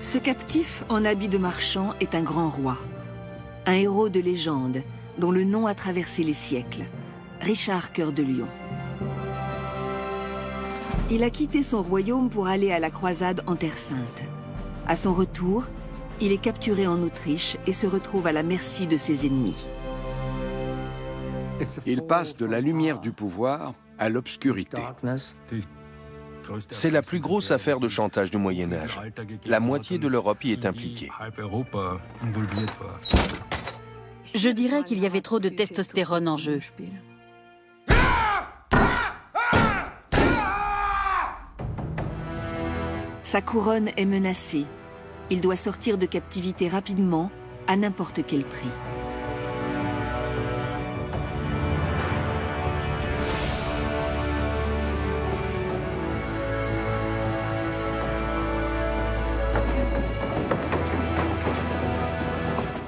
Ce captif en habit de marchand est un grand roi, un héros de légende dont le nom a traversé les siècles, Richard Cœur de Lion. Il a quitté son royaume pour aller à la croisade en Terre Sainte. À son retour, il est capturé en Autriche et se retrouve à la merci de ses ennemis. Il passe de la lumière du pouvoir à l'obscurité. C'est la plus grosse affaire de chantage du Moyen-Âge. La moitié de l'Europe y est impliquée. Je dirais qu'il y avait trop de testostérone en jeu. Sa couronne est menacée. Il doit sortir de captivité rapidement, à n'importe quel prix.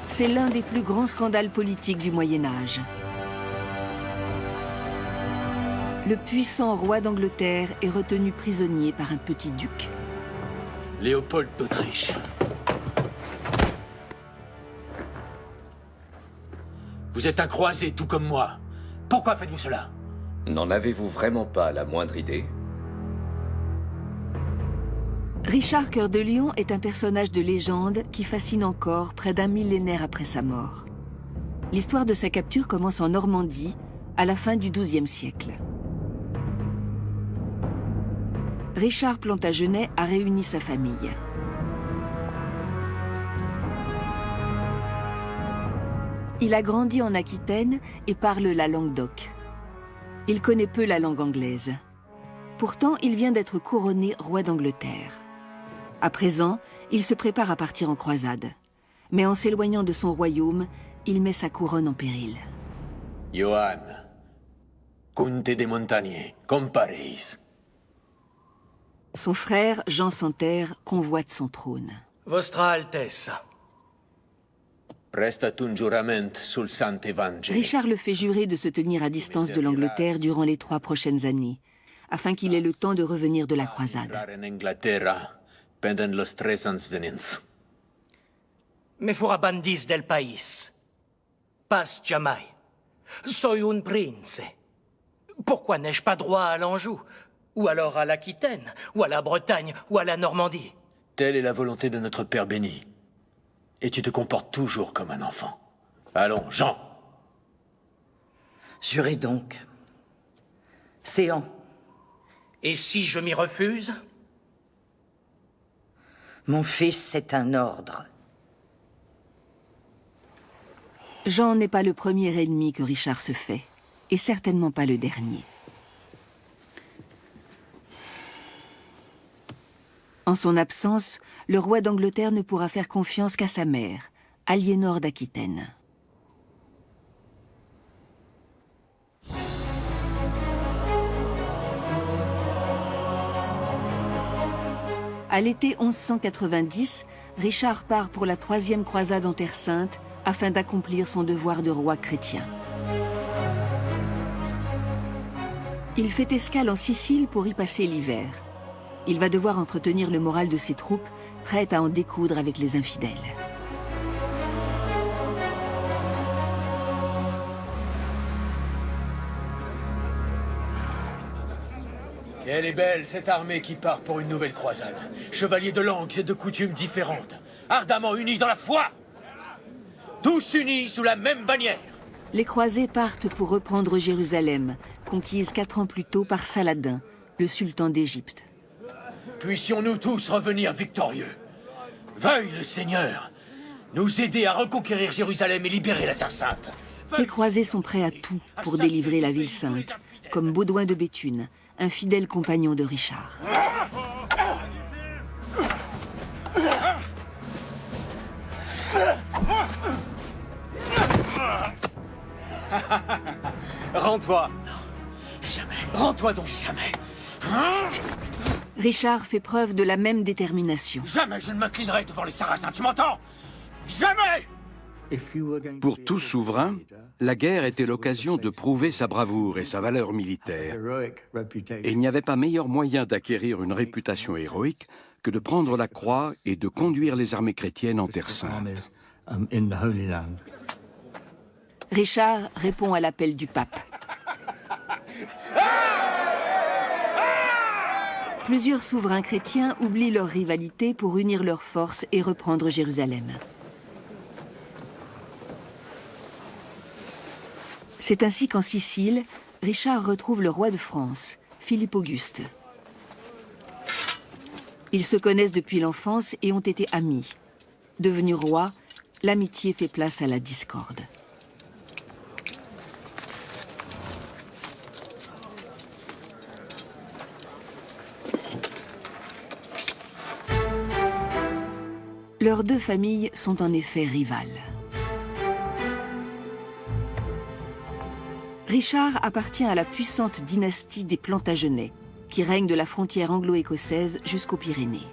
C'est l'un des plus grands scandales politiques du Moyen-Âge. Le puissant roi d'Angleterre est retenu prisonnier par un petit duc. Léopold d'Autriche. Vous êtes un croisé, tout comme moi. Pourquoi faites-vous cela? N'en avez-vous vraiment pas la moindre idée? Richard Cœur de Lion est un personnage de légende qui fascine encore près d'un millénaire après sa mort. L'histoire de sa capture commence en Normandie, à la fin du XIIe siècle. Richard Plantagenet a réuni sa famille. Il a grandi en Aquitaine et parle la langue d'oc. Il connaît peu la langue anglaise. Pourtant, il vient d'être couronné roi d'Angleterre. À présent, il se prépare à partir en croisade. Mais en s'éloignant de son royaume, il met sa couronne en péril. Johann, Comte de Montagnier, compareis. Son frère, Jean Santerre, convoite son trône. Vostra Altessa. Prestat un giurament sul Sant Evangeli. Richard le fait jurer de se tenir à distance de l'Angleterre durant les 3 prochaines années, afin qu'il ait le temps de revenir de la croisade. En Inglaterra, pendant los 3 ans venins. Me furabandis del país. Pas jamais. Soy un prince. Pourquoi n'ai-je pas droit à l'Anjou? Ou alors à l'Aquitaine? Ou à la Bretagne? Ou à la Normandie? Telle est la volonté de notre Père béni. Et tu te comportes toujours comme un enfant. Allons, Jean. Jurez donc. Séant. Et si je m'y refuse? Mon fils, c'est un ordre. Jean n'est pas le premier ennemi que Richard se fait, et certainement pas le dernier. En son absence, le roi d'Angleterre ne pourra faire confiance qu'à sa mère, Aliénor d'Aquitaine. À l'été 1190, Richard part pour la 3e croisade en Terre Sainte afin d'accomplir son devoir de roi chrétien. Il fait escale en Sicile pour y passer l'hiver. Il va devoir entretenir le moral de ses troupes, prêtes à en découdre avec les infidèles. Elle est belle, cette armée qui part pour une nouvelle croisade. Chevaliers de langues et de coutumes différentes, ardemment unis dans la foi. Tous unis sous la même bannière. Les croisés partent pour reprendre Jérusalem, conquise 4 ans plus tôt par Saladin, le sultan d'Égypte. Puissions-nous tous revenir victorieux. Veuille le Seigneur nous aider à reconquérir Jérusalem et libérer la Terre Sainte. Les croisés sont prêts à tout pour délivrer la ville sainte, comme Baudouin de Béthune, un fidèle compagnon de Richard. Rends-toi. Jamais. Rends-toi donc. Jamais. Richard fait preuve de la même détermination. Jamais je ne m'inclinerai devant les Sarrasins, tu m'entends? Jamais! Pour tout souverain, la guerre était l'occasion de prouver sa bravoure et sa valeur militaire. Et il n'y avait pas meilleur moyen d'acquérir une réputation héroïque que de prendre la croix et de conduire les armées chrétiennes en Terre Sainte. Richard répond à l'appel du pape. Plusieurs souverains chrétiens oublient leur rivalité pour unir leurs forces et reprendre Jérusalem. C'est ainsi qu'en Sicile, Richard retrouve le roi de France, Philippe Auguste. Ils se connaissent depuis l'enfance et ont été amis. Devenu roi, l'amitié fait place à la discorde. Leurs deux familles sont en effet rivales. Richard appartient à la puissante dynastie des Plantagenets, qui règne de la frontière anglo-écossaise jusqu'aux Pyrénées.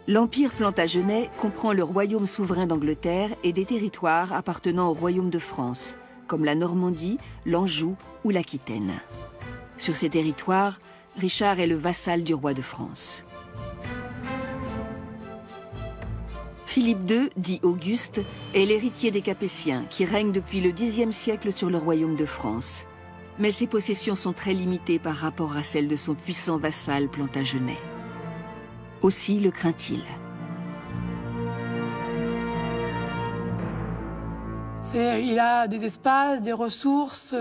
L'Empire plantagenet comprend le royaume souverain d'Angleterre et des territoires appartenant au royaume de France, comme la Normandie, l'Anjou ou l'Aquitaine. Sur ces territoires, Richard est le vassal du roi de France. Philippe II, dit Auguste, est l'héritier des Capétiens, qui règnent depuis le Xe siècle sur le royaume de France. Mais ses possessions sont très limitées par rapport à celles de son puissant vassal plantagenet. Aussi le craint-il. Il a des espaces, des ressources,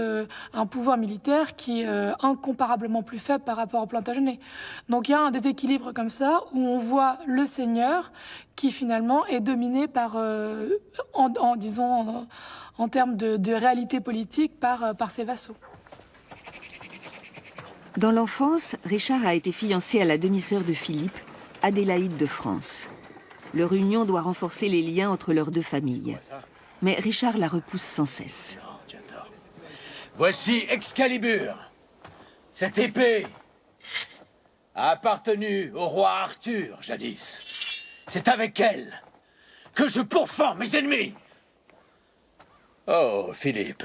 un pouvoir militaire qui est incomparablement plus faible par rapport au Plantagenet. Donc il y a un déséquilibre comme ça où on voit le seigneur qui finalement est dominé par, en termes de réalité politique par ses vassaux. Dans l'enfance, Richard a été fiancé à la demi-sœur de Philippe, Adélaïde de France. Leur union doit renforcer les liens entre leurs deux familles. Mais Richard la repousse sans cesse. Non, tu as tort. Voici Excalibur. Cette épée a appartenu au roi Arthur, jadis. C'est avec elle que je pourfends mes ennemis. Oh, Philippe,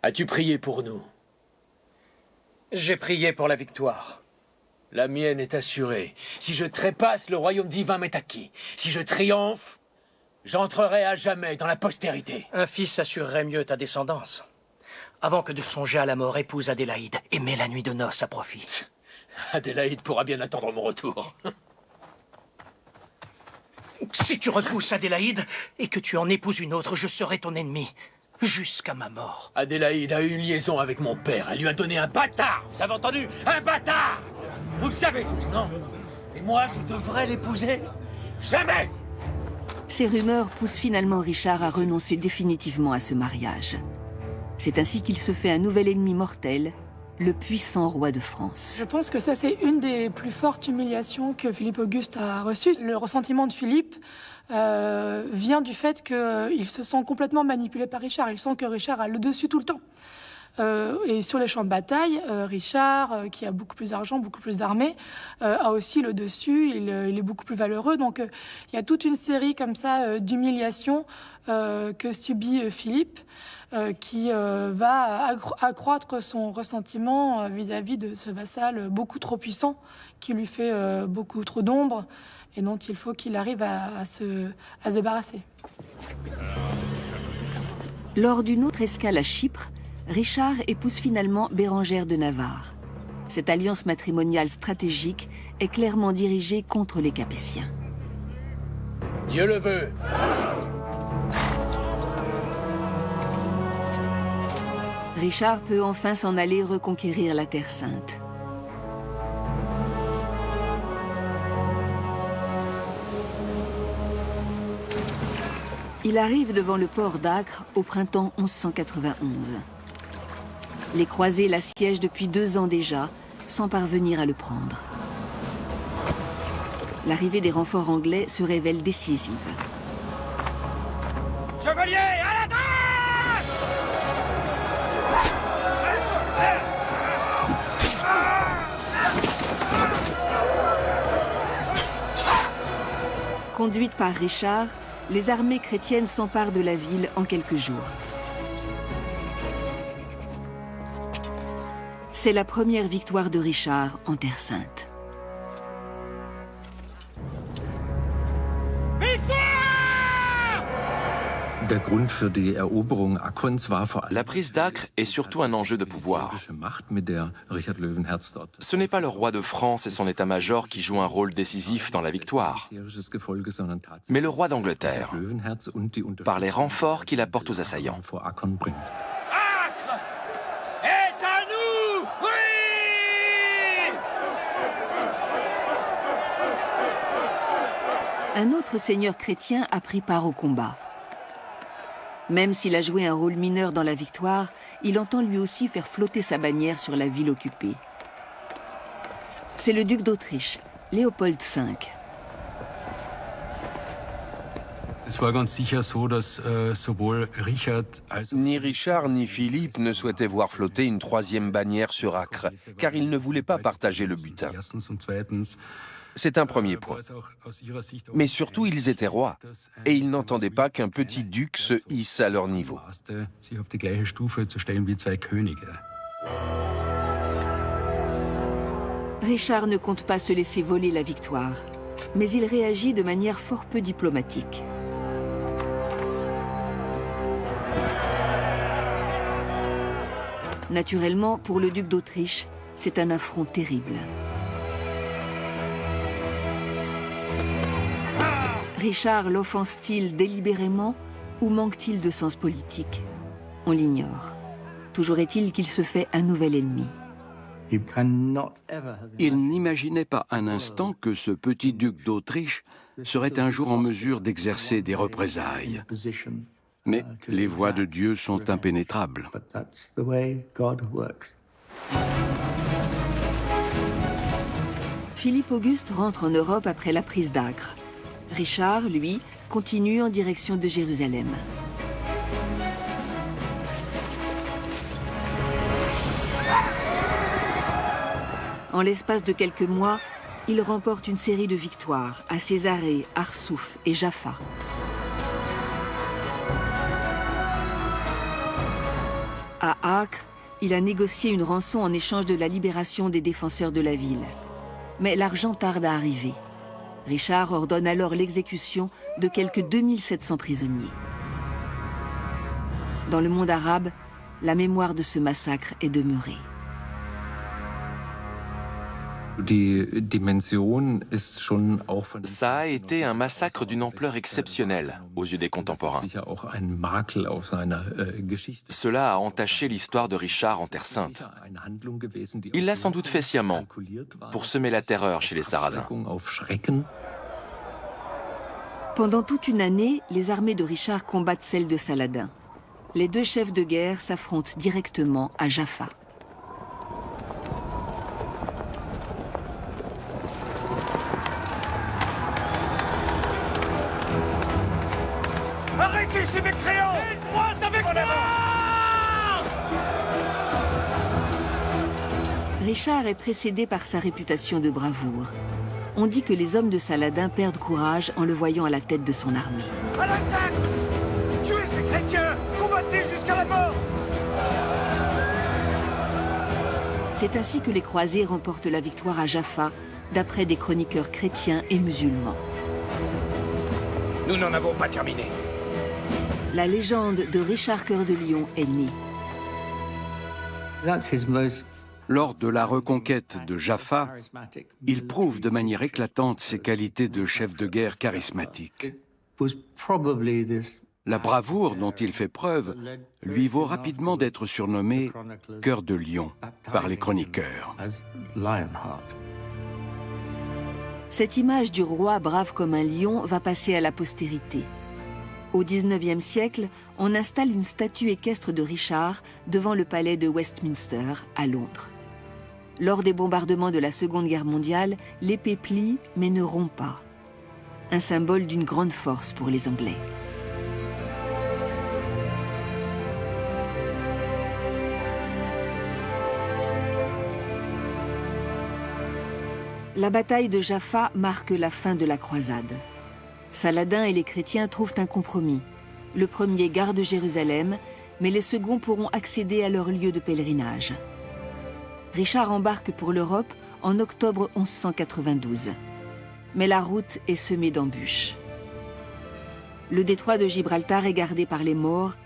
as-tu prié pour nous? J'ai prié pour la victoire. La mienne est assurée. Si je trépasse, le royaume divin m'est acquis. Si je triomphe, j'entrerai à jamais dans la postérité. Un fils assurerait mieux ta descendance. Avant que de songer à la mort, épouse Adélaïde et mets la nuit de noces à profit. Adélaïde pourra bien attendre mon retour. Si tu repousses Adélaïde et que tu en épouses une autre, je serai ton ennemi. Jusqu'à ma mort. Adélaïde a eu une liaison avec mon père. Elle lui a donné un bâtard. Vous avez entendu? Un bâtard! Vous le savez tous, non? Et moi, je devrais l'épouser? Jamais! Ces rumeurs poussent finalement Richard à renoncer définitivement à ce mariage. C'est ainsi qu'il se fait un nouvel ennemi mortel, le puissant roi de France. Je pense que ça, c'est une des plus fortes humiliations que Philippe Auguste a reçues. Le ressentiment de Philippe vient du fait qu'il se sent complètement manipulé par Richard. Il sent que Richard a le dessus tout le temps. Et sur les champs de bataille, Richard, qui a beaucoup plus d'argent, beaucoup plus d'armées, a aussi le dessus, il est beaucoup plus valeureux. Donc il y a toute une série comme ça d'humiliations que subit Philippe, qui va accroître son ressentiment vis-à-vis de ce vassal beaucoup trop puissant, qui lui fait beaucoup trop d'ombre, et dont il faut qu'il arrive à se débarrasser. Lors d'une autre escale à Chypre, Richard épouse finalement Bérengère de Navarre. Cette alliance matrimoniale stratégique est clairement dirigée contre les Capétiens. Dieu le veut. Richard peut enfin s'en aller reconquérir la Terre Sainte. Il arrive devant le port d'Acre au printemps 1191. Les croisés l'assiègent depuis 2 ans déjà, sans parvenir à le prendre. L'arrivée des renforts anglais se révèle décisive. Chevalier, à la droite! Conduites par Richard, les armées chrétiennes s'emparent de la ville en quelques jours. C'est la première victoire de Richard en Terre Sainte. La prise d'Acre est surtout un enjeu de pouvoir. Ce n'est pas le roi de France et son état-major qui jouent un rôle décisif dans la victoire, mais le roi d'Angleterre, par les renforts qu'il apporte aux assaillants. Acre est à nous! Oui! Un autre seigneur chrétien a pris part au combat. Même s'il a joué un rôle mineur dans la victoire, il entend lui aussi faire flotter sa bannière sur la ville occupée. C'est le duc d'Autriche, Léopold V. Ni Richard ni Philippe ne souhaitaient voir flotter une troisième bannière sur Acre, car ils ne voulaient pas partager le butin. C'est un premier point. Mais surtout, ils étaient rois, et ils n'entendaient pas qu'un petit duc se hisse à leur niveau. Richard ne compte pas se laisser voler la victoire, mais il réagit de manière fort peu diplomatique. Naturellement, pour le duc d'Autriche, c'est un affront terrible. Richard l'offense-t-il délibérément ou manque-t-il de sens politique? On l'ignore. Toujours est-il qu'il se fait un nouvel ennemi. Il n'imaginait pas un instant que ce petit duc d'Autriche serait un jour en mesure d'exercer des représailles. Mais les voies de Dieu sont impénétrables. Philippe Auguste rentre en Europe après la prise d'Acre. Richard, lui, continue en direction de Jérusalem. En l'espace de quelques mois, il remporte une série de victoires à Césarée, Arsouf et Jaffa. À Acre, il a négocié une rançon en échange de la libération des défenseurs de la ville. Mais l'argent tarde à arriver. Richard ordonne alors l'exécution de quelques 2700 prisonniers. Dans le monde arabe, la mémoire de ce massacre est demeurée. Ça a été un massacre d'une ampleur exceptionnelle aux yeux des contemporains. Cela a entaché l'histoire de Richard en Terre Sainte. Il l'a sans doute fait sciemment pour semer la terreur chez les Sarrasins. Pendant toute une année, les armées de Richard combattent celles de Saladin. Les deux chefs de guerre s'affrontent directement à Jaffa. Arrêtez ces mécréants! Droite avec moi! Richard est précédé par sa réputation de bravoure. On dit que les hommes de Saladin perdent courage en le voyant à la tête de son armée. À l'attaque! Tuez ces chrétiens! Combattez jusqu'à la mort! C'est ainsi que les croisés remportent la victoire à Jaffa, d'après des chroniqueurs chrétiens et musulmans. Nous n'en avons pas terminé. La légende de Richard Cœur de Lion est née. Lors de la reconquête de Jaffa, il prouve de manière éclatante ses qualités de chef de guerre charismatique. La bravoure dont il fait preuve lui vaut rapidement d'être surnommé « Cœur de Lion » par les chroniqueurs. Cette image du roi brave comme un lion va passer à la postérité. Au XIXe siècle, on installe une statue équestre de Richard devant le palais de Westminster, à Londres. Lors des bombardements de la Seconde Guerre mondiale, l'épée plie mais ne rompt pas. Un symbole d'une grande force pour les Anglais. La bataille de Jaffa marque la fin de la croisade. Saladin et les chrétiens trouvent un compromis. Le premier garde Jérusalem, mais les seconds pourront accéder à leur lieu de pèlerinage. Richard embarque pour l'Europe en octobre 1192. Mais la route est semée d'embûches. Le détroit de Gibraltar est gardé par les Maures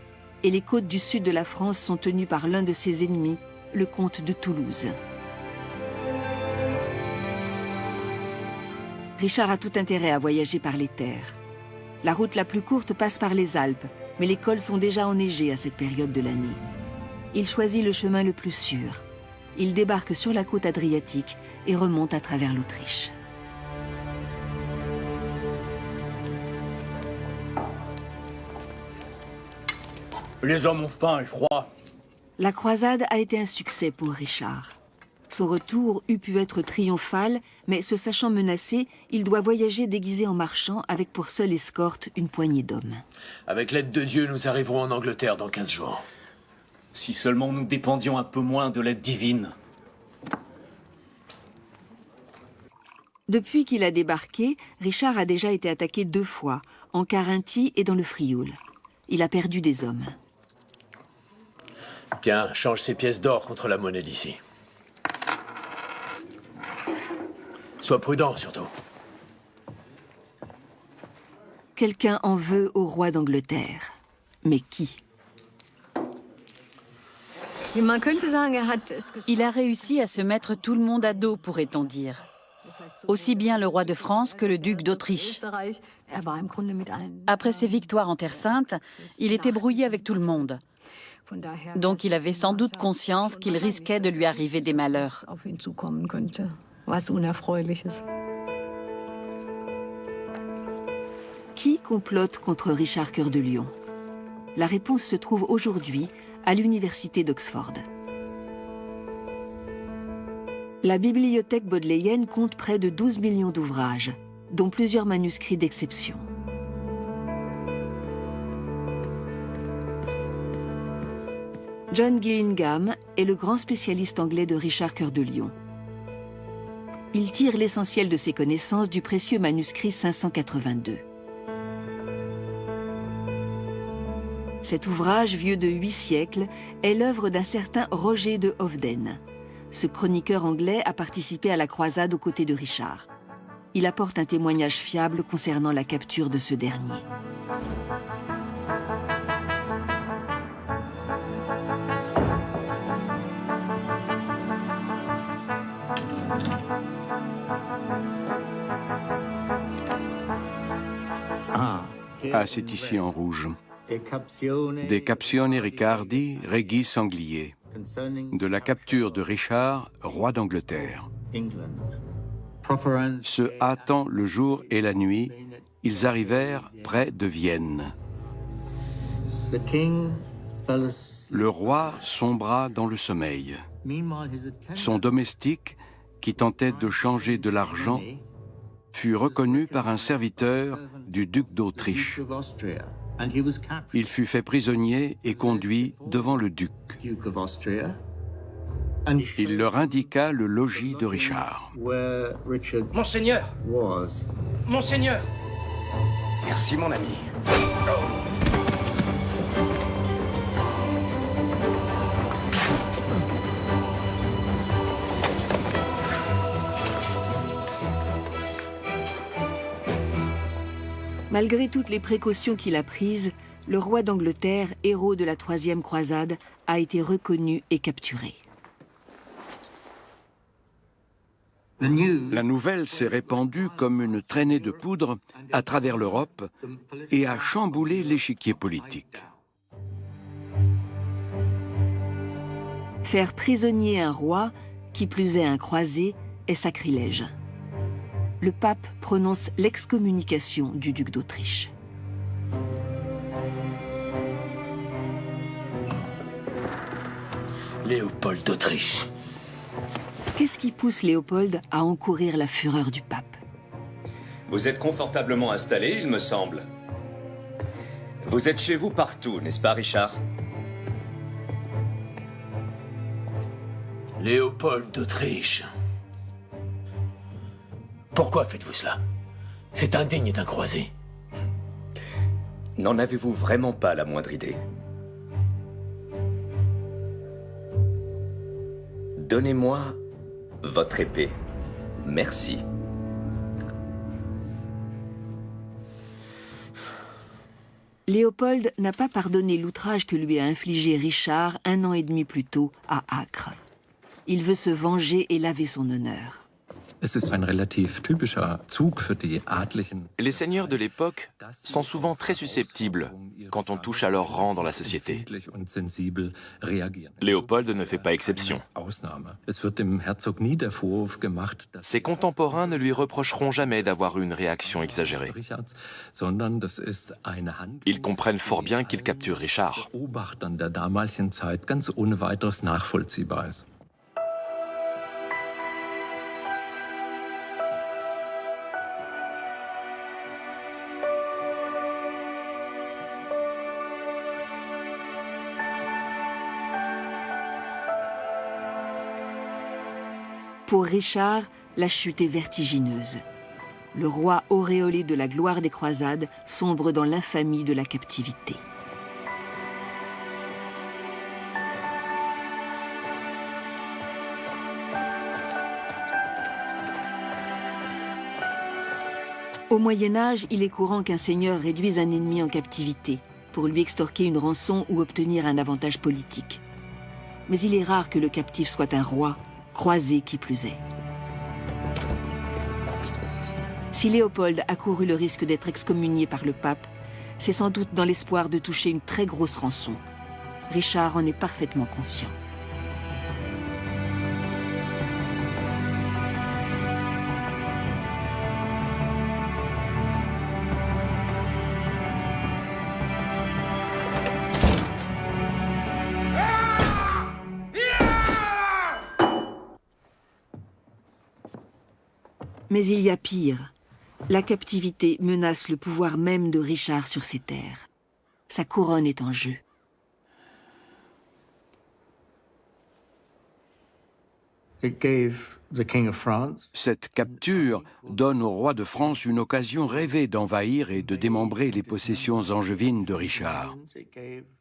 et les côtes du sud de la France sont tenues par l'un de ses ennemis, le comte de Toulouse. Richard a tout intérêt à voyager par les terres. La route la plus courte passe par les Alpes, mais les cols sont déjà enneigés à cette période de l'année. Il choisit le chemin le plus sûr. Il débarque sur la côte adriatique et remonte à travers l'Autriche. Les hommes ont faim et froid. La croisade a été un succès pour Richard. Son retour eût pu être triomphal, mais se sachant menacé, il doit voyager déguisé en marchand avec pour seule escorte une poignée d'hommes. Avec l'aide de Dieu, nous arriverons en Angleterre dans 15 jours. Si seulement nous dépendions un peu moins de l'aide divine. Depuis qu'il a débarqué, Richard a déjà été attaqué 2 fois, en Carinthie et dans le Frioul. Il a perdu des hommes. Tiens, change ces pièces d'or contre la monnaie d'ici. Sois prudent, surtout. Quelqu'un en veut au roi d'Angleterre. Mais qui? Il a réussi à se mettre tout le monde à dos, pourrait-on dire. Aussi bien le roi de France que le duc d'Autriche. Après ses victoires en Terre Sainte, il était brouillé avec tout le monde. Donc il avait sans doute conscience qu'il risquait de lui arriver des malheurs. Qui complote contre Richard Cœur de Lion? La réponse se trouve aujourd'hui à l'université d'Oxford. La bibliothèque bodléienne compte près de 12 millions d'ouvrages, dont plusieurs manuscrits d'exception. John Gillingham est le grand spécialiste anglais de Richard Cœur de Lion. Il tire l'essentiel de ses connaissances du précieux manuscrit 582. Cet ouvrage, vieux de 8 siècles, est l'œuvre d'un certain Roger de Hovden. Ce chroniqueur anglais a participé à la croisade aux côtés de Richard. Il apporte un témoignage fiable concernant la capture de ce dernier. Ah, c'est ici en rouge. De Captione Riccardi, Regis Sanglier. De la capture de Richard, roi d'Angleterre. Se hâtant le jour et la nuit, ils arrivèrent près de Vienne. Le roi sombra dans le sommeil. Son domestique, qui tentait de changer de l'argent, fut reconnu par un serviteur du duc d'Autriche. Il fut fait prisonnier et conduit devant le duc. Il leur indiqua le logis de Richard. Monseigneur! Monseigneur! Merci, mon ami. Malgré toutes les précautions qu'il a prises, le roi d'Angleterre, héros de la 3e croisade, a été reconnu et capturé. La nouvelle s'est répandue comme une traînée de poudre à travers l'Europe et a chamboulé l'échiquier politique. Faire prisonnier un roi, qui plus est un croisé, est sacrilège. Le pape prononce l'excommunication du duc d'Autriche. Léopold d'Autriche. Qu'est-ce qui pousse Léopold à encourir la fureur du pape? Vous êtes confortablement installé, il me semble. Vous êtes chez vous partout, n'est-ce pas, Richard? Léopold d'Autriche. Pourquoi faites-vous cela? C'est indigne d'un croisé. N'en avez-vous vraiment pas la moindre idée? Donnez-moi votre épée. Merci. Léopold n'a pas pardonné l'outrage que lui a infligé Richard 1 an et demi plus tôt à Acre. Il veut se venger et laver son honneur. Les seigneurs de l'époque sont souvent très susceptibles quand on touche à leur rang dans la société. Léopold ne fait pas exception. Ses contemporains ne lui reprocheront jamais d'avoir eu une réaction exagérée. Ils comprennent fort bien qu'il capture Richard. Pour Richard, la chute est vertigineuse. Le roi auréolé de la gloire des croisades sombre dans l'infamie de la captivité. Au Moyen-Âge, il est courant qu'un seigneur réduise un ennemi en captivité pour lui extorquer une rançon ou obtenir un avantage politique. Mais il est rare que le captif soit un roi, croisé qui plus est. Si Léopold a couru le risque d'être excommunié par le pape, c'est sans doute dans l'espoir de toucher une très grosse rançon. Richard en est parfaitement conscient. Mais il y a pire. La captivité menace le pouvoir même de Richard sur ses terres. Sa couronne est en jeu. Cette capture donne au roi de France une occasion rêvée d'envahir et de démembrer les possessions angevines de Richard.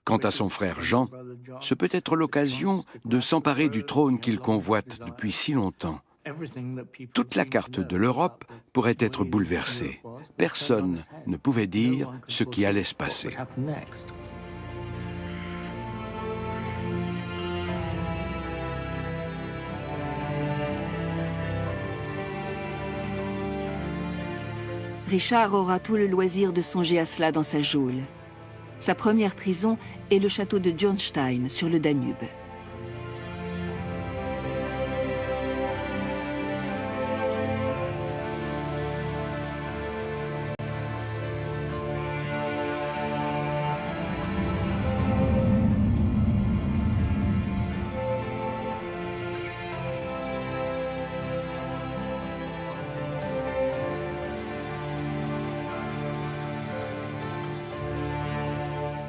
Quant à son frère Jean, ce peut être l'occasion de s'emparer du trône qu'il convoite depuis si longtemps. Toute la carte de l'Europe pourrait être bouleversée. Personne ne pouvait dire ce qui allait se passer. Richard aura tout le loisir de songer à cela dans sa geôle. Sa première prison est le château de Dürnstein, sur le Danube.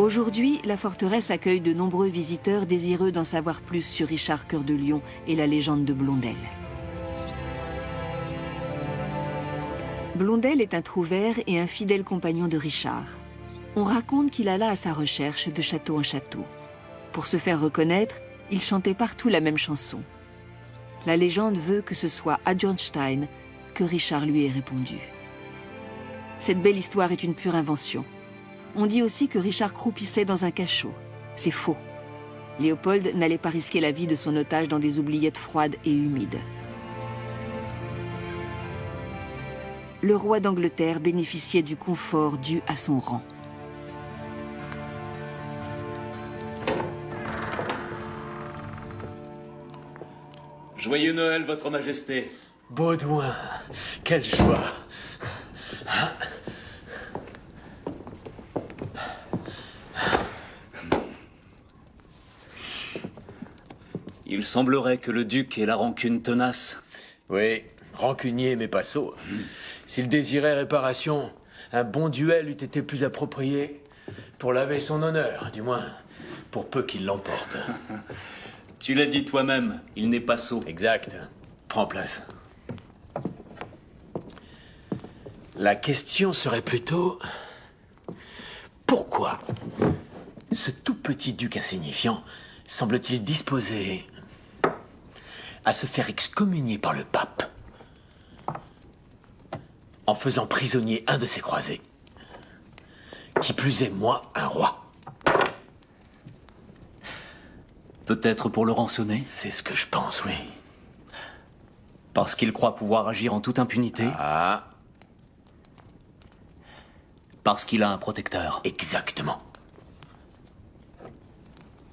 Aujourd'hui, la forteresse accueille de nombreux visiteurs désireux d'en savoir plus sur Richard Cœur de Lion et la légende de Blondel. Blondel est un trouvère et un fidèle compagnon de Richard. On raconte qu'il alla à sa recherche de château en château. Pour se faire reconnaître, il chantait partout la même chanson. La légende veut que ce soit à Dürnstein que Richard lui ait répondu. Cette belle histoire est une pure invention. On dit aussi que Richard croupissait dans un cachot. C'est faux. Léopold n'allait pas risquer la vie de son otage dans des oubliettes froides et humides. Le roi d'Angleterre bénéficiait du confort dû à son rang. Joyeux Noël, Votre Majesté. Baudouin, quelle joie. Il semblerait que le duc ait la rancune tenace. Oui, rancunier mais pas sot. S'il désirait réparation, un bon duel eût été plus approprié pour laver son honneur, du moins pour peu qu'il l'emporte. Tu l'as dit toi-même, il n'est pas sot. Exact. Prends place. La question serait plutôt... Pourquoi ce tout petit duc insignifiant semble-t-il disposé à se faire excommunier par le pape en faisant prisonnier un de ses croisés? Qui plus est, moi, un roi. Peut-être pour le rançonner? C'est ce que je pense, oui. Parce qu'il croit pouvoir agir en toute impunité? Ah. Parce qu'il a un protecteur? Exactement.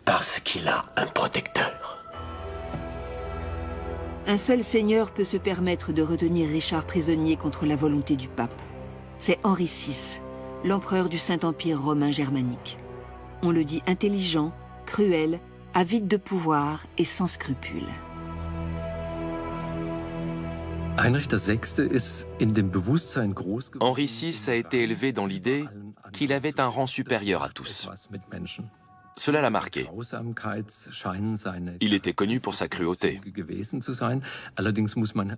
Parce qu'il a un protecteur. Un seul seigneur peut se permettre de retenir Richard prisonnier contre la volonté du pape. C'est Henri VI, l'empereur du Saint-Empire romain germanique. On le dit intelligent, cruel, avide de pouvoir et sans scrupules. Henri VI a été élevé dans l'idée qu'il avait un rang supérieur à tous. Cela l'a marqué. Il était connu pour sa cruauté.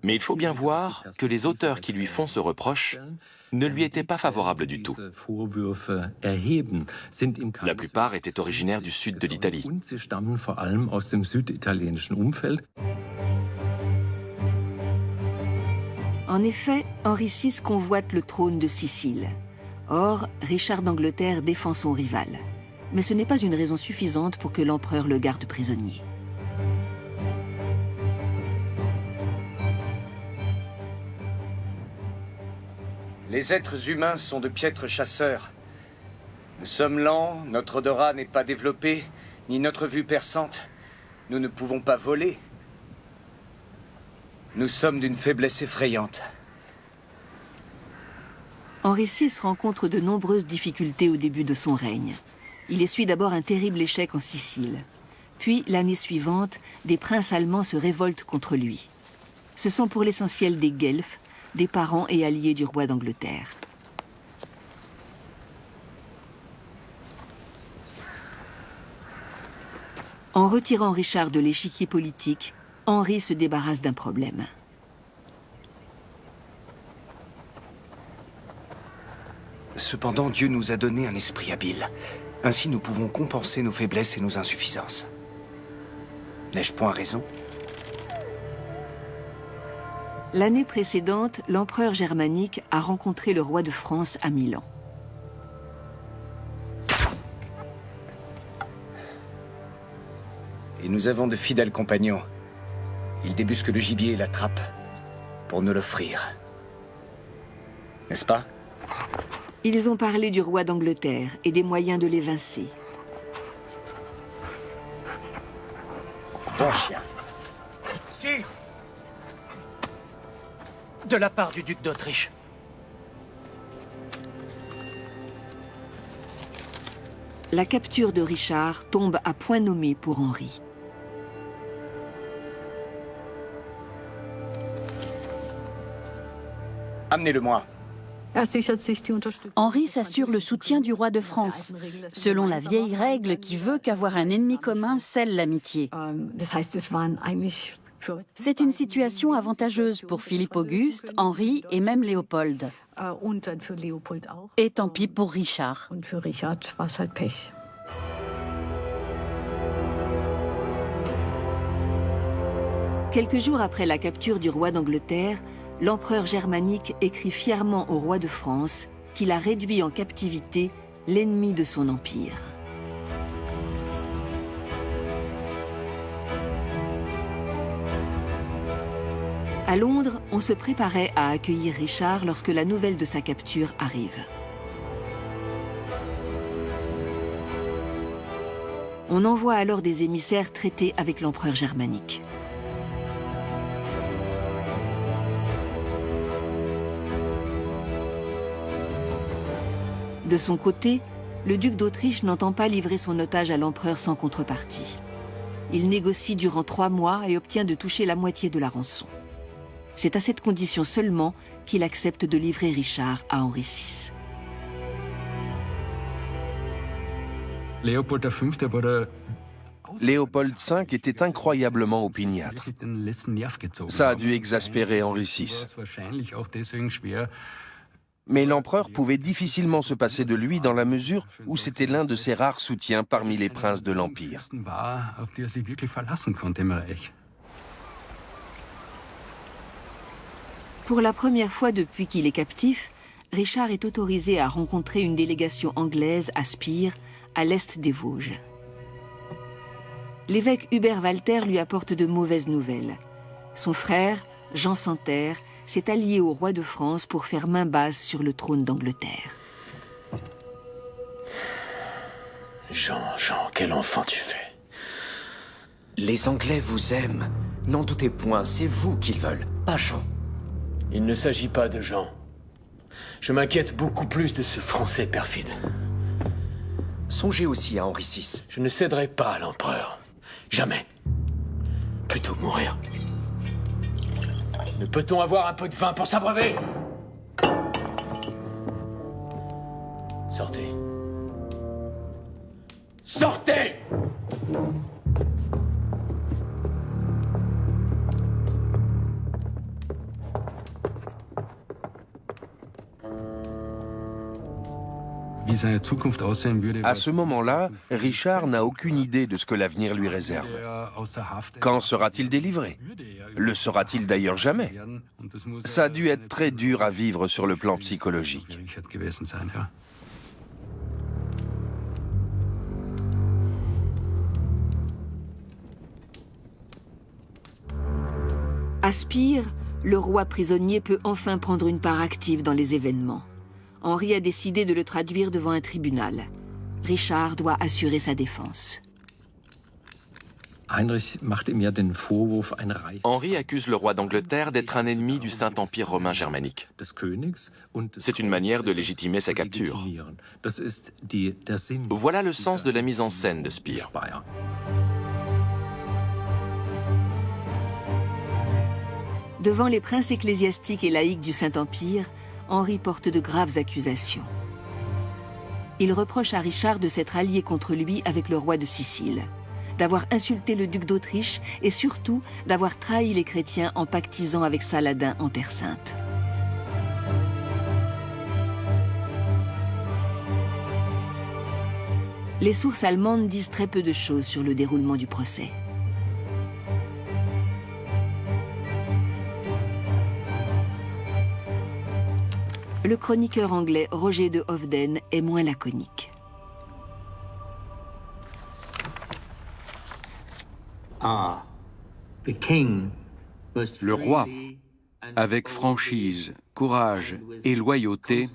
Mais il faut bien voir que les auteurs qui lui font ce reproche ne lui étaient pas favorables du tout. La plupart étaient originaires du sud de l'Italie. En effet, Henri VI convoite le trône de Sicile. Or, Richard d'Angleterre défend son rival. Mais ce n'est pas une raison suffisante pour que l'empereur le garde prisonnier. Les êtres humains sont de piètres chasseurs. Nous sommes lents, notre odorat n'est pas développé, ni notre vue perçante. Nous ne pouvons pas voler. Nous sommes d'une faiblesse effrayante. Henri VI rencontre de nombreuses difficultés au début de son règne. Il essuie d'abord un terrible échec en Sicile. Puis, l'année suivante, des princes allemands se révoltent contre lui. Ce sont pour l'essentiel des Guelfes, des parents et alliés du roi d'Angleterre. En retirant Richard de l'échiquier politique, Henri se débarrasse d'un problème. Cependant, Dieu nous a donné un esprit habile. Ainsi, nous pouvons compenser nos faiblesses et nos insuffisances. N'ai-je point raison? L'année précédente, l'empereur germanique a rencontré le roi de France à Milan. Et nous avons de fidèles compagnons. Ils débusquent le gibier et la trappe pour nous l'offrir. N'est-ce pas? Ils ont parlé du roi d'Angleterre et des moyens de l'évincer. Bon chien. Si. De la part du duc d'Autriche. La capture de Richard tombe à point nommé pour Henri. Amenez-le-moi. Henri s'assure le soutien du roi de France, selon la vieille règle qui veut qu'avoir un ennemi commun scelle l'amitié. C'est une situation avantageuse pour Philippe Auguste, Henri et même Léopold. Et tant pis pour Richard. Quelques jours après la capture du roi d'Angleterre, l'empereur germanique écrit fièrement au roi de France qu'il a réduit en captivité l'ennemi de son empire. À Londres, on se préparait à accueillir Richard lorsque la nouvelle de sa capture arrive. On envoie alors des émissaires traiter avec l'empereur germanique. De son côté, le duc d'Autriche n'entend pas livrer son otage à l'empereur sans contrepartie. Il négocie durant 3 mois et obtient de toucher la moitié de la rançon. C'est à cette condition seulement qu'il accepte de livrer Richard à Henri VI. Léopold V était incroyablement opiniâtre. Ça a dû exaspérer Henri VI. Mais l'empereur pouvait difficilement se passer de lui dans la mesure où c'était l'un de ses rares soutiens parmi les princes de l'Empire. Pour la première fois depuis qu'il est captif, Richard est autorisé à rencontrer une délégation anglaise à Spire, à l'est des Vosges. L'évêque Hubert Walter lui apporte de mauvaises nouvelles. Son frère, Jean Santerre, s'est allié au roi de France pour faire main basse sur le trône d'Angleterre. Jean, quel enfant tu fais? Les Anglais vous aiment. N'en doutez point, c'est vous qu'ils veulent, pas Jean. Il ne s'agit pas de Jean. Je m'inquiète beaucoup plus de ce Français perfide. Songez aussi à Henri VI. Je ne céderai pas à l'empereur. Jamais. Plutôt mourir. Ne peut-on avoir un peu de vin pour s'abreuver? Sortez. Sortez! À ce moment-là, Richard n'a aucune idée de ce que l'avenir lui réserve. Quand sera-t-il délivré? Le sera-t-il d'ailleurs jamais? Ça a dû être très dur à vivre sur le plan psychologique. À Spire, le roi prisonnier peut enfin prendre une part active dans les événements. Henri a décidé de le traduire devant un tribunal. Richard doit assurer sa défense. Henri accuse le roi d'Angleterre d'être un ennemi du Saint-Empire romain germanique. C'est une manière de légitimer sa capture. Voilà le sens de la mise en scène de Spire. Devant les princes ecclésiastiques et laïcs du Saint-Empire, Henri porte de graves accusations. Il reproche à Richard de s'être allié contre lui avec le roi de Sicile, d'avoir insulté le duc d'Autriche et surtout d'avoir trahi les chrétiens en pactisant avec Saladin en Terre Sainte. Les sources allemandes disent très peu de choses sur le déroulement du procès. Le chroniqueur anglais Roger de Hovden est moins laconique. Le roi, avec franchise, courage et loyauté,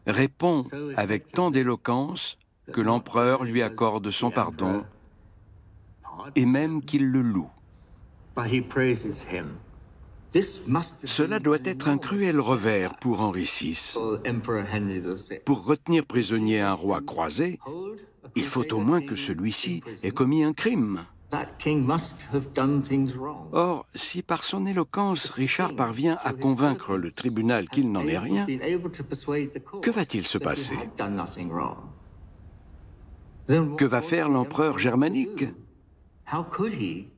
répond avec tant d'éloquence que l'empereur lui accorde son pardon et même qu'il le loue. Cela doit être un cruel revers pour Henri VI. Pour retenir prisonnier un roi croisé, il faut au moins que celui-ci ait commis un crime. Or, si par son éloquence Richard parvient à convaincre le tribunal qu'il n'en est rien, que va-t-il se passer? Que va faire l'empereur germanique?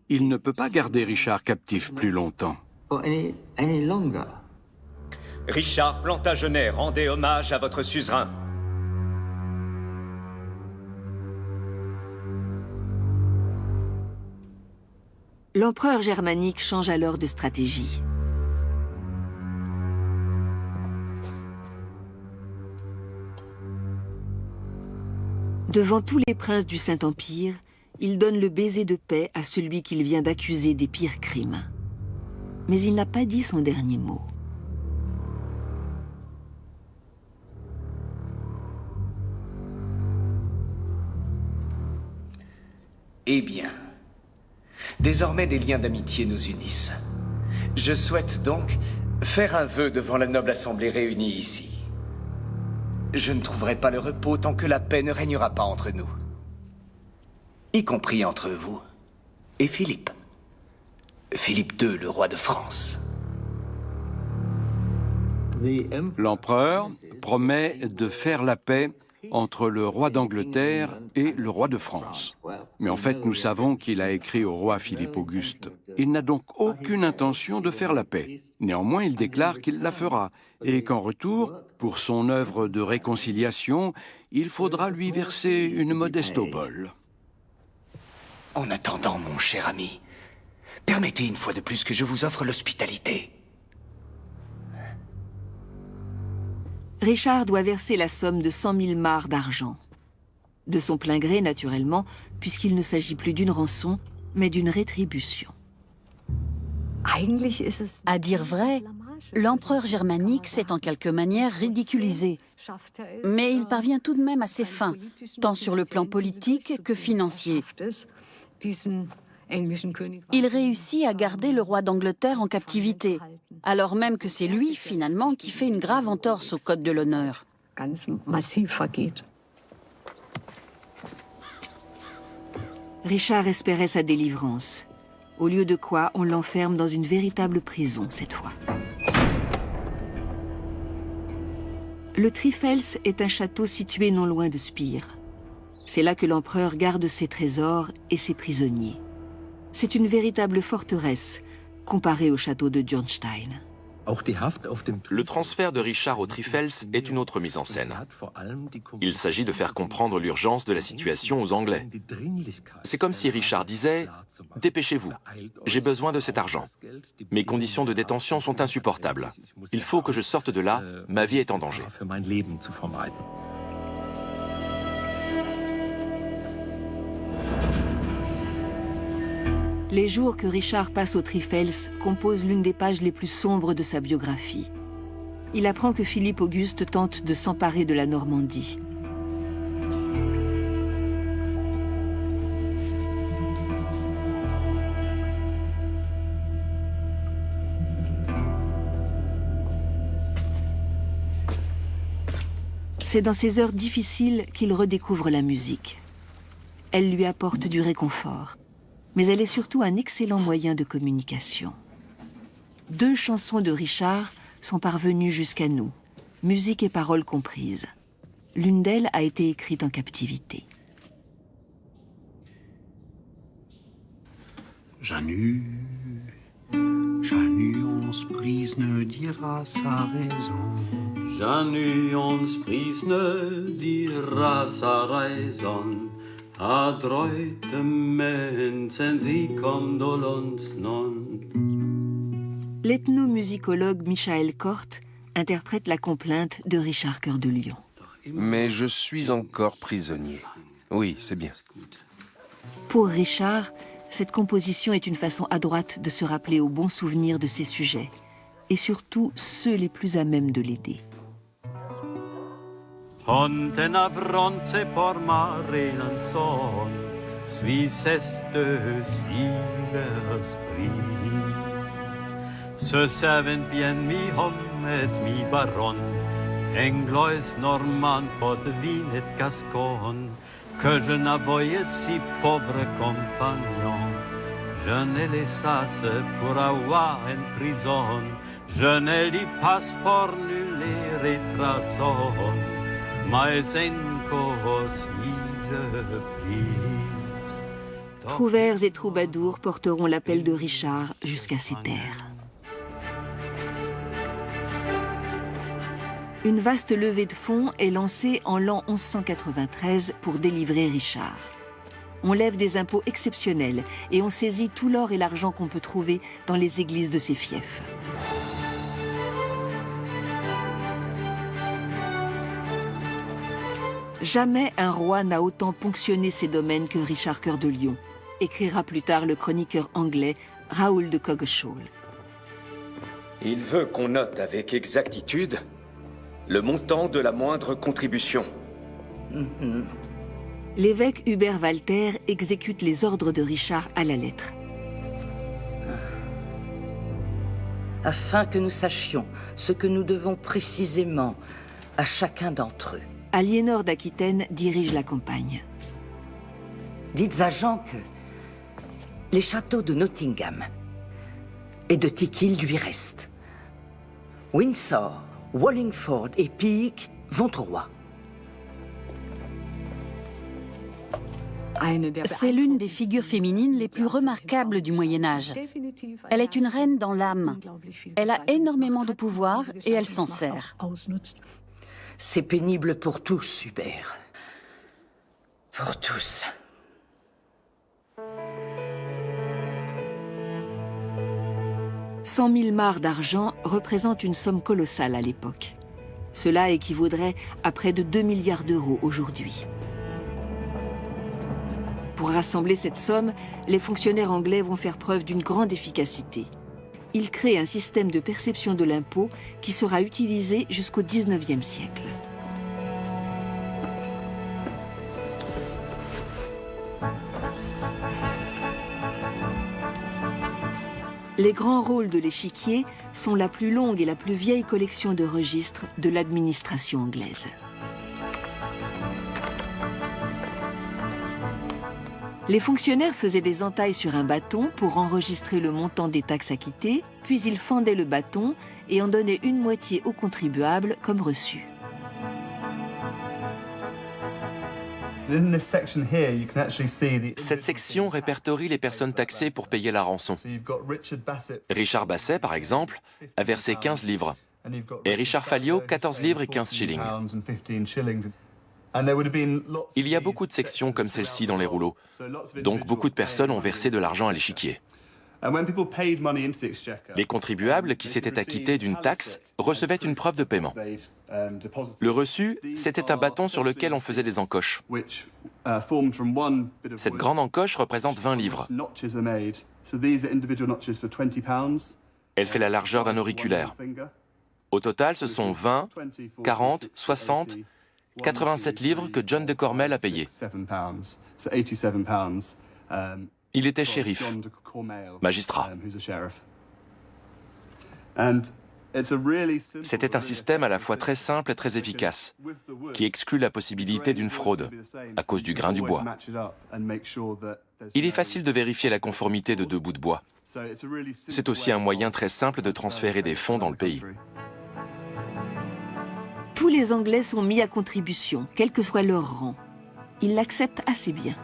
Il ne peut pas garder Richard captif plus longtemps. Richard Plantagenet, rendez hommage à votre suzerain. L'empereur germanique change alors de stratégie. Devant tous les princes du Saint-Empire, il donne le baiser de paix à celui qu'il vient d'accuser des pires crimes. Mais il n'a pas dit son dernier mot. Eh bien, désormais des liens d'amitié nous unissent. Je souhaite donc faire un vœu devant la noble assemblée réunie ici. Je ne trouverai pas le repos tant que la paix ne régnera pas entre nous. Y compris entre vous et Philippe. Philippe II, le roi de France. L'empereur promet de faire la paix entre le roi d'Angleterre et le roi de France. Mais en fait, nous savons qu'il a écrit au roi Philippe Auguste. Il n'a donc aucune intention de faire la paix. Néanmoins, il déclare qu'il la fera et qu'en retour, pour son œuvre de réconciliation, il faudra lui verser une modeste obole. En attendant, mon cher ami, permettez une fois de plus que je vous offre l'hospitalité. Richard doit verser la somme de 100 000 marcs d'argent. De son plein gré, naturellement, puisqu'il ne s'agit plus d'une rançon, mais d'une rétribution. À dire vrai, l'empereur germanique s'est en quelque manière ridiculisé. Mais il parvient tout de même à ses fins, tant sur le plan politique que financier. Il réussit à garder le roi d'Angleterre en captivité, alors même que c'est lui, finalement, qui fait une grave entorse au code de l'honneur. Richard espérait sa délivrance, au lieu de quoi on l'enferme dans une véritable prison cette fois. Le Trifels est un château situé non loin de Spire. C'est là que l'empereur garde ses trésors et ses prisonniers. C'est une véritable forteresse, comparée au château de Dürnstein. Le transfert de Richard au Trifels est une autre mise en scène. Il s'agit de faire comprendre l'urgence de la situation aux Anglais. C'est comme si Richard disait « Dépêchez-vous, j'ai besoin de cet argent. Mes conditions de détention sont insupportables. Il faut que je sorte de là, ma vie est en danger. » Les jours que Richard passe au Trifels composent l'une des pages les plus sombres de sa biographie. Il apprend que Philippe Auguste tente de s'emparer de la Normandie. C'est dans ces heures difficiles qu'il redécouvre la musique. Elle lui apporte du réconfort. Mais elle est surtout un excellent moyen de communication. 2 chansons de Richard sont parvenues jusqu'à nous, musique et paroles comprises. L'une d'elles a été écrite en captivité. Janu, ons prise ne dira sa raison. Janu, ons prise ne dira sa raison. L'ethnomusicologue Michael Kort interprète la complainte de Richard Cœur de Lion. Mais je suis encore prisonnier. Oui, c'est bien. Pour Richard, cette composition est une façon adroite de se rappeler au bon souvenir de ses sujets, et surtout ceux les plus à même de l'aider. Honten avronce por mare lanzon, suis est sire esprit. Se savent bien mi homme et mi baron, Anglois, Normand, Potvin et Gascon, que je n'avoyais si pauvre compagnon. Je ne les sasse pour avoir en prison, je ne lis passeport nul les retraçons. Trouvères et troubadours porteront l'appel de Richard jusqu'à ses terres. Une vaste levée de fonds est lancée en l'an 1193 pour délivrer Richard. On lève des impôts exceptionnels et on saisit tout l'or et l'argent qu'on peut trouver dans les églises de ses fiefs. Jamais un roi n'a autant ponctionné ses domaines que Richard Cœur de Lion, écrira plus tard le chroniqueur anglais Raoul de Coggeshall. Il veut qu'on note avec exactitude le montant de la moindre contribution. L'évêque Hubert Walter exécute les ordres de Richard à la lettre. Afin que nous sachions ce que nous devons précisément à chacun d'entre eux. Aliénor d'Aquitaine dirige la campagne. Dites à Jean que les châteaux de Nottingham et de Tickhill lui restent. Windsor, Wallingford et Peake vont au roi. C'est l'une des figures féminines les plus remarquables du Moyen-Âge. Elle est une reine dans l'âme. Elle a énormément de pouvoir et elle s'en sert. C'est pénible pour tous, Hubert. Pour tous. « 100 000 marcs d'argent représentent une somme colossale à l'époque. Cela équivaudrait à près de 2 milliards d'euros aujourd'hui. Pour rassembler cette somme, les fonctionnaires anglais vont faire preuve d'une grande efficacité. Ils créent un système de perception de l'impôt qui sera utilisé jusqu'au XIXe siècle. Les grands rôles de l'échiquier sont la plus longue et la plus vieille collection de registres de l'administration anglaise. Les fonctionnaires faisaient des entailles sur un bâton pour enregistrer le montant des taxes acquittées, puis ils fendaient le bâton et en donnaient une moitié aux contribuables comme reçu. Cette section répertorie les personnes taxées pour payer la rançon. Richard Basset, par exemple, a versé 15 livres, et Richard Falliot, 14 livres et 15 shillings. Il y a beaucoup de sections comme celle-ci dans les rouleaux, donc beaucoup de personnes ont versé de l'argent à l'échiquier. Les contribuables qui s'étaient acquittés d'une taxe recevaient une preuve de paiement. Le reçu, c'était un bâton sur lequel on faisait des encoches. Cette grande encoche représente 20 livres. Elle fait la largeur d'un auriculaire. Au total, ce sont 20, 40, 60, 87 livres que John de Cormel a payés. Il était shérif, magistrat. C'était un système à la fois très simple et très efficace, qui exclut la possibilité d'une fraude, à cause du grain du bois. Il est facile de vérifier la conformité de deux bouts de bois. C'est aussi un moyen très simple de transférer des fonds dans le pays. Tous les Anglais sont mis à contribution, quel que soit leur rang. Ils l'acceptent assez bien.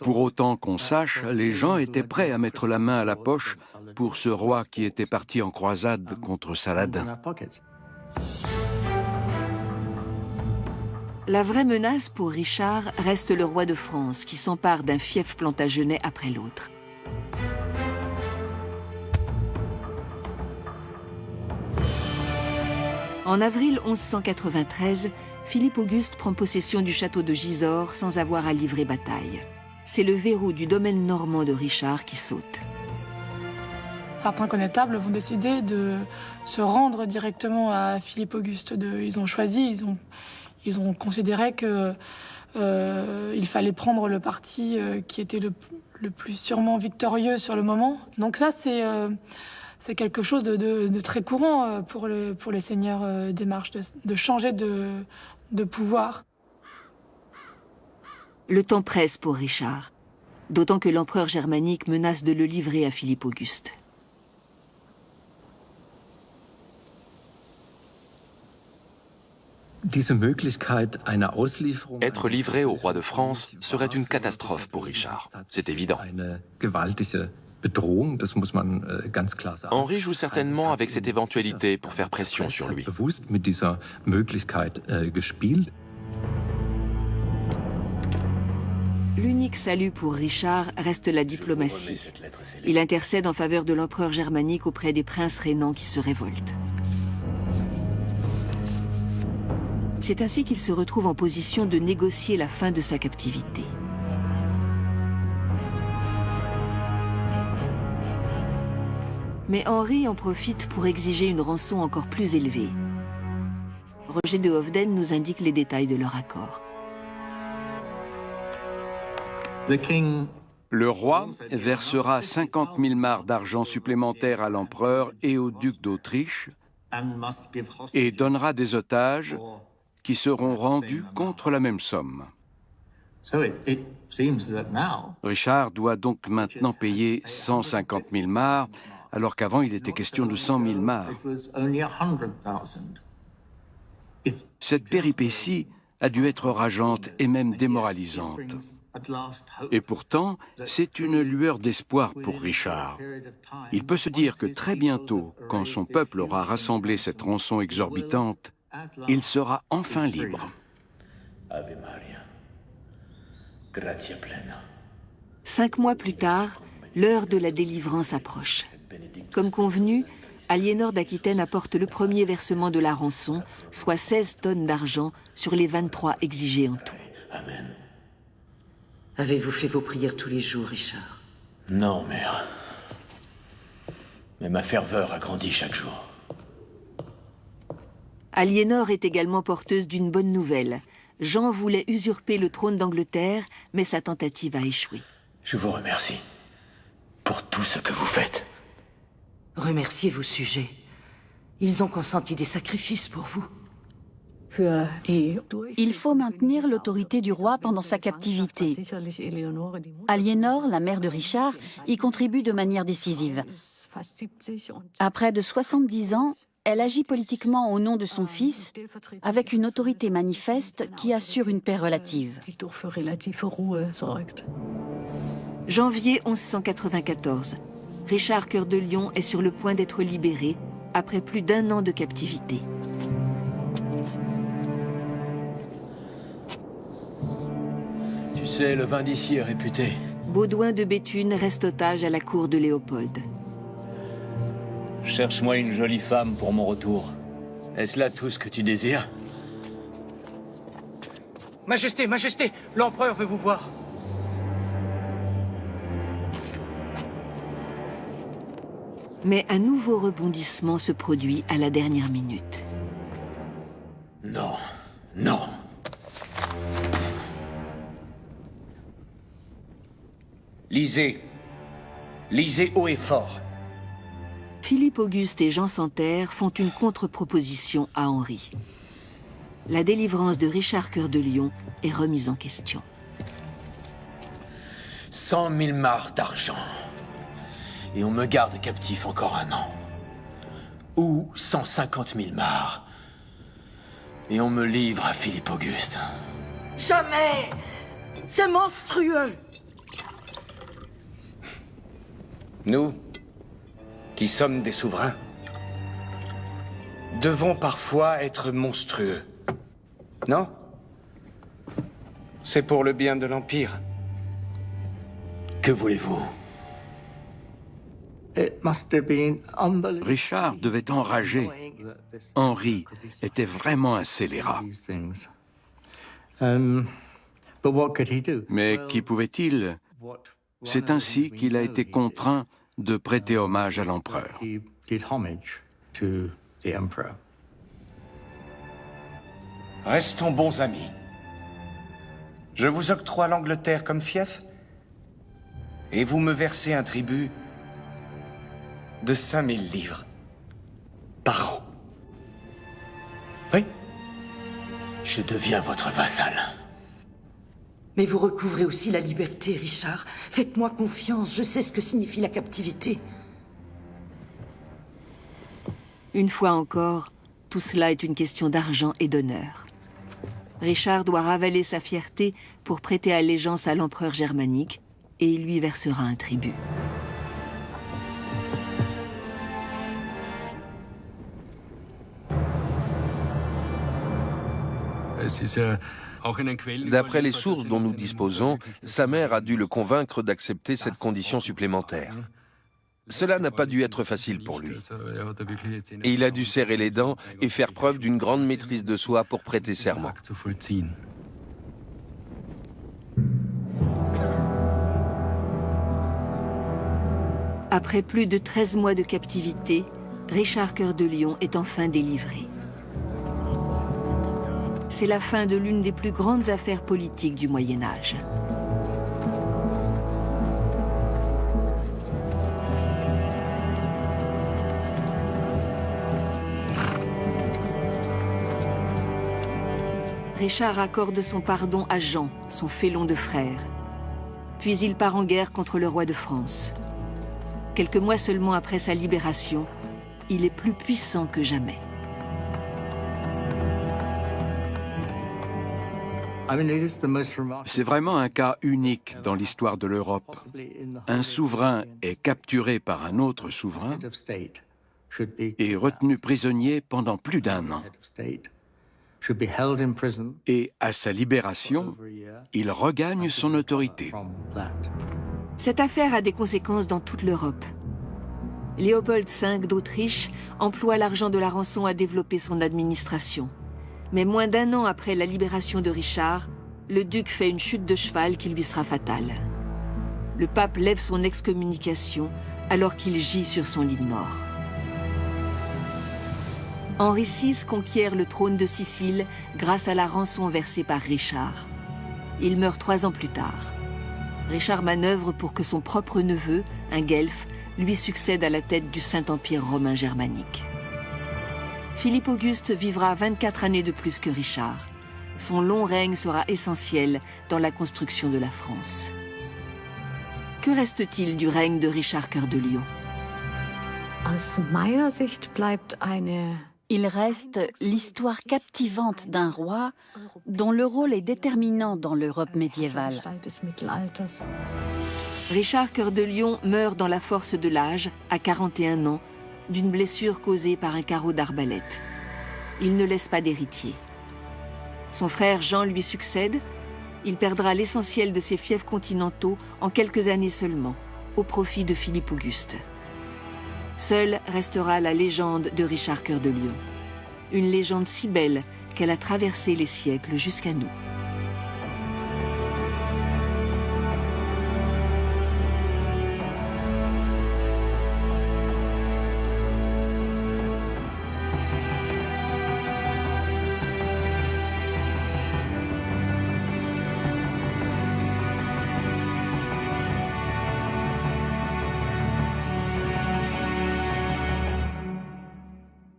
Pour autant qu'on sache, les gens étaient prêts à mettre la main à la poche pour ce roi qui était parti en croisade contre Saladin. La vraie menace pour Richard reste le roi de France qui s'empare d'un fief plantagenet après l'autre. En avril 1193, Philippe Auguste prend possession du château de Gisors sans avoir à livrer bataille. C'est le verrou du domaine normand de Richard qui saute. Certains connétables vont décider de se rendre directement à Philippe Auguste. Ils ont choisi, ils ont considéré qu'il fallait prendre le parti qui était le plus sûrement victorieux sur le moment. Donc ça, c'est quelque chose de très courant pour les seigneurs des Marches, de changer de pouvoir. Le temps presse pour Richard, d'autant que l'empereur germanique menace de le livrer à Philippe Auguste. Être livré au roi de France serait une catastrophe pour Richard, c'est évident. Henri joue certainement avec cette éventualité pour faire pression sur lui. L'unique salut pour Richard reste la diplomatie. Il intercède en faveur de l'empereur germanique auprès des princes rhénans qui se révoltent. C'est ainsi qu'il se retrouve en position de négocier la fin de sa captivité. Mais Henri en profite pour exiger une rançon encore plus élevée. Roger de Hovden nous indique les détails de leur accord. Le roi versera 50 000 marcs d'argent supplémentaires à l'empereur et au duc d'Autriche et donnera des otages qui seront rendus contre la même somme. Richard doit donc maintenant payer 150 000 marcs, alors qu'avant il était question de 100 000 marcs. Cette péripétie a dû être rageante et même démoralisante. Et pourtant, c'est une lueur d'espoir pour Richard. Il peut se dire que très bientôt, quand son peuple aura rassemblé cette rançon exorbitante, il sera enfin libre. Ave Maria, gratia plena. 5 mois plus tard, l'heure de la délivrance approche. Comme convenu, Aliénor d'Aquitaine apporte le premier versement de la rançon, soit 16 tonnes d'argent sur les 23 exigées en tout. Avez-vous fait vos prières tous les jours, Richard? Non, mère. Mais ma ferveur a grandi chaque jour. Aliénor est également porteuse d'une bonne nouvelle. Jean voulait usurper le trône d'Angleterre, mais sa tentative a échoué. Je vous remercie pour tout ce que vous faites. Remerciez vos sujets. Ils ont consenti des sacrifices pour vous. Il faut maintenir l'autorité du roi pendant sa captivité. Aliénor, la mère de Richard, y contribue de manière décisive. À près de 70 ans, elle agit politiquement au nom de son fils, avec une autorité manifeste qui assure une paix relative. Janvier 1194. Richard Cœur de Lion est sur le point d'être libéré après plus d'1 an de captivité. Tu sais, le vin d'ici est réputé. Baudouin de Béthune reste otage à la cour de Léopold. Cherche-moi une jolie femme pour mon retour. Est-ce là tout ce que tu désires? Majesté, Majesté, l'empereur veut vous voir. Mais un nouveau rebondissement se produit à la dernière minute. Non, non. Lisez. Lisez haut et fort. Philippe Auguste et Jean Santerre font une contre-proposition à Henri. La délivrance de Richard Cœur de Lion est remise en question. 100 000 marcs d'argent. Et on me garde captif encore 1 an. Ou 150 000 marcs. Et on me livre à Philippe Auguste. Jamais! C'est monstrueux! Nous, qui sommes des souverains, devons parfois être monstrueux. Non? C'est pour le bien de l'Empire. Que voulez-vous? Richard devait enrager. Henri était vraiment un scélérat. Mais qu'y pouvait-il? C'est ainsi qu'il a été contraint de prêter hommage à l'empereur. Restons bons amis. Je vous octroie l'Angleterre comme fief, et vous me versez un tribut de 5000 livres par an. Oui? Je deviens votre vassal. Mais vous recouvrez aussi la liberté, Richard. Faites-moi confiance, je sais ce que signifie la captivité. Une fois encore, tout cela est une question d'argent et d'honneur. Richard doit ravaler sa fierté pour prêter allégeance à l'empereur germanique et il lui versera un tribut. D'après les sources dont nous disposons, sa mère a dû le convaincre d'accepter cette condition supplémentaire. Cela n'a pas dû être facile pour lui. Et il a dû serrer les dents et faire preuve d'une grande maîtrise de soi pour prêter serment. Après plus de 13 mois de captivité, Richard Cœur de Lion est enfin délivré. C'est la fin de l'une des plus grandes affaires politiques du Moyen-Âge. Richard accorde son pardon à Jean, son félon de frère. Puis il part en guerre contre le roi de France. Quelques mois seulement après sa libération, il est plus puissant que jamais. C'est vraiment un cas unique dans l'histoire de l'Europe. Un souverain est capturé par un autre souverain et retenu prisonnier pendant plus d'1 an. Et à sa libération, il regagne son autorité. Cette affaire a des conséquences dans toute l'Europe. Léopold V d'Autriche emploie l'argent de la rançon à développer son administration. Mais moins d'1 an après la libération de Richard, le duc fait une chute de cheval qui lui sera fatale. Le pape lève son excommunication alors qu'il gît sur son lit de mort. Henri VI conquiert le trône de Sicile grâce à la rançon versée par Richard. Il meurt 3 ans plus tard. Richard manœuvre pour que son propre neveu, un guelfe, lui succède à la tête du Saint-Empire romain germanique. Philippe Auguste vivra 24 années de plus que Richard. Son long règne sera essentiel dans la construction de la France. Que reste-t-il du règne de Richard Cœur de Lion? Il reste l'histoire captivante d'un roi dont le rôle est déterminant dans l'Europe médiévale. Richard Cœur de Lion meurt dans la force de l'âge, à 41 ans, d'une blessure causée par un carreau d'arbalète. Il ne laisse pas d'héritier. Son frère Jean lui succède. Il perdra l'essentiel de ses fiefs continentaux en quelques années seulement, au profit de Philippe Auguste. Seule restera la légende de Richard Cœur de Lion. Une légende si belle qu'elle a traversé les siècles jusqu'à nous.